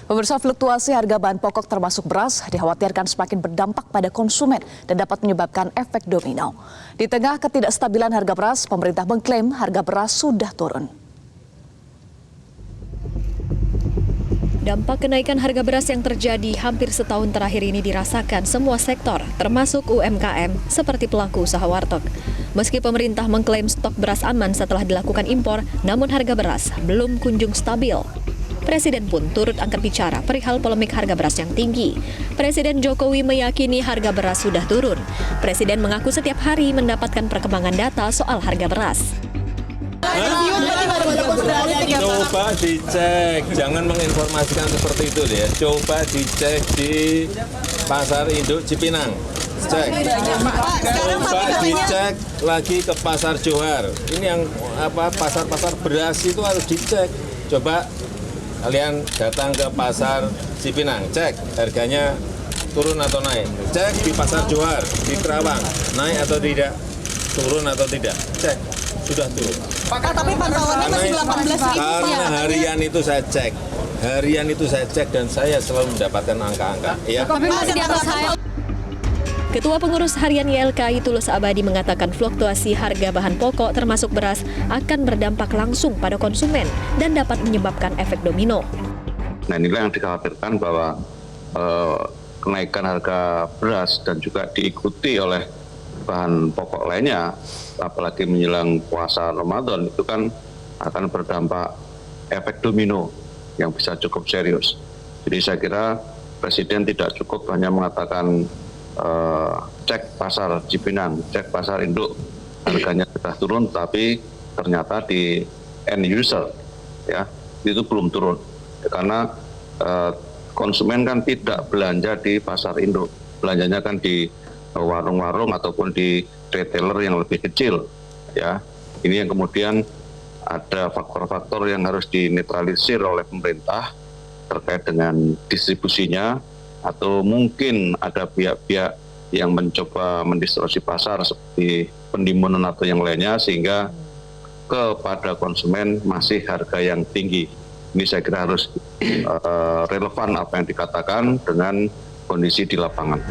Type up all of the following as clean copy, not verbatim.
Pemirsa, fluktuasi harga bahan pokok termasuk beras dikhawatirkan semakin berdampak pada konsumen dan dapat menyebabkan efek domino. Di tengah ketidakstabilan harga beras, pemerintah mengklaim harga beras sudah turun. Dampak kenaikan harga beras yang terjadi hampir setahun terakhir ini dirasakan semua sektor, termasuk UMKM seperti pelaku usaha warteg. Meski pemerintah mengklaim stok beras aman setelah dilakukan impor, namun harga beras belum kunjung stabil. Presiden pun turut angkat bicara perihal polemik harga beras yang tinggi. Presiden Jokowi meyakini harga beras sudah turun. Presiden mengaku setiap hari mendapatkan perkembangan data soal harga beras. Coba dicek, jangan menginformasikan seperti itu ya. Coba dicek di Pasar Induk Cipinang. Cek. Coba dicek lagi ke Pasar Johar. Ini yang pasar-pasar beras itu harus dicek. Coba kalian datang ke Pasar Cipinang, cek harganya turun atau naik. Cek di Pasar Johar, di Kerawang, naik atau tidak, turun atau tidak. Cek, sudah turun. Pak, tapi pantauannya masih 18.000. Karena harian itu saya cek. Harian itu saya cek dan saya selalu mendapatkan angka-angka. Ya. Tapi masih di atas saya. Ketua Pengurus Harian YLKI Tulus Abadi mengatakan fluktuasi harga bahan pokok termasuk beras akan berdampak langsung pada konsumen dan dapat menyebabkan efek domino. Nah, inilah yang dikhawatirkan bahwa kenaikan harga beras dan juga diikuti oleh bahan pokok lainnya, apalagi menjelang puasa Ramadan, itu kan akan berdampak efek domino yang bisa cukup serius. Jadi saya kira Presiden tidak cukup hanya mengatakan cek pasar Cipinang, cek pasar induk, harganya sudah turun, tapi ternyata di end user ya itu belum turun, karena konsumen kan tidak belanja di pasar induk, belanjanya kan di warung-warung ataupun di retailer yang lebih kecil ya. Ini yang kemudian ada faktor-faktor yang harus dinetralisir oleh pemerintah terkait dengan distribusinya, atau mungkin ada pihak-pihak yang mencoba mendistorsi pasar seperti penimbunan atau yang lainnya, sehingga kepada konsumen masih harga yang tinggi. Ini saya kira harus relevan apa yang dikatakan dengan kondisi di lapangan.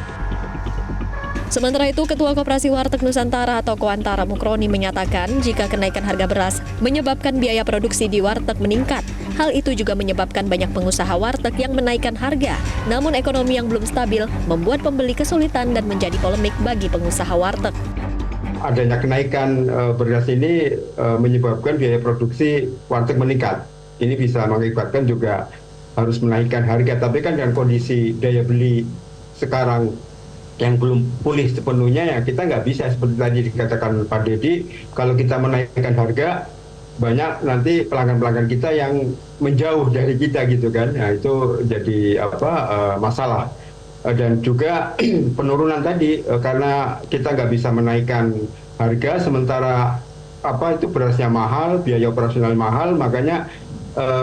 Sementara itu, Ketua Koperasi Warteg Nusantara atau Koantara Mukroni menyatakan jika kenaikan harga beras menyebabkan biaya produksi di warteg meningkat. Hal itu juga menyebabkan banyak pengusaha warteg yang menaikkan harga. Namun ekonomi yang belum stabil membuat pembeli kesulitan dan menjadi polemik bagi pengusaha warteg. Adanya kenaikan beras ini menyebabkan biaya produksi warteg meningkat. Ini bisa mengakibatkan juga harus menaikkan harga. Tapi kan dengan kondisi daya beli sekarang yang belum pulih sepenuhnya, ya kita nggak bisa seperti tadi dikatakan Pak Dedi, kalau kita menaikkan harga, banyak nanti pelanggan-pelanggan kita yang menjauh dari kita gitu kan. Nah, itu jadi masalah. Dan juga penurunan tadi karena kita nggak bisa menaikkan harga, sementara itu berasnya mahal, biaya operasional mahal, makanya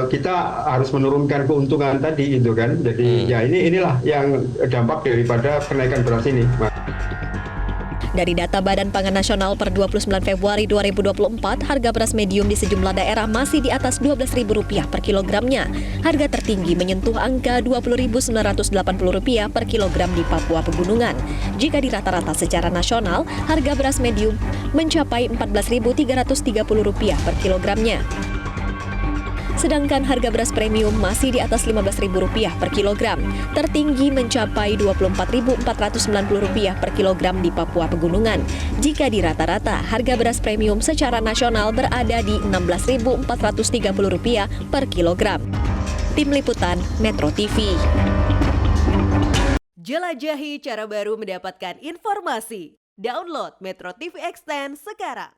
kita harus menurunkan keuntungan tadi itu kan. Jadi ya inilah yang dampak daripada kenaikan beras ini. Dari data Badan Pangan Nasional per 29 Februari 2024, harga beras medium di sejumlah daerah masih di atas Rp12.000 per kilogramnya. Harga tertinggi menyentuh angka Rp20.980 per kilogram di Papua Pegunungan. Jika di rata-rata secara nasional, harga beras medium mencapai Rp14.330 per kilogramnya. Sedangkan harga beras premium masih di atas Rp15.000 per kilogram. Tertinggi mencapai Rp24.490 per kilogram di Papua Pegunungan. Jika di rata-rata, harga beras premium secara nasional berada di Rp16.430 per kilogram. Tim Liputan Metro TV. Jelajahi cara baru mendapatkan informasi. Download Metro TV Extend sekarang.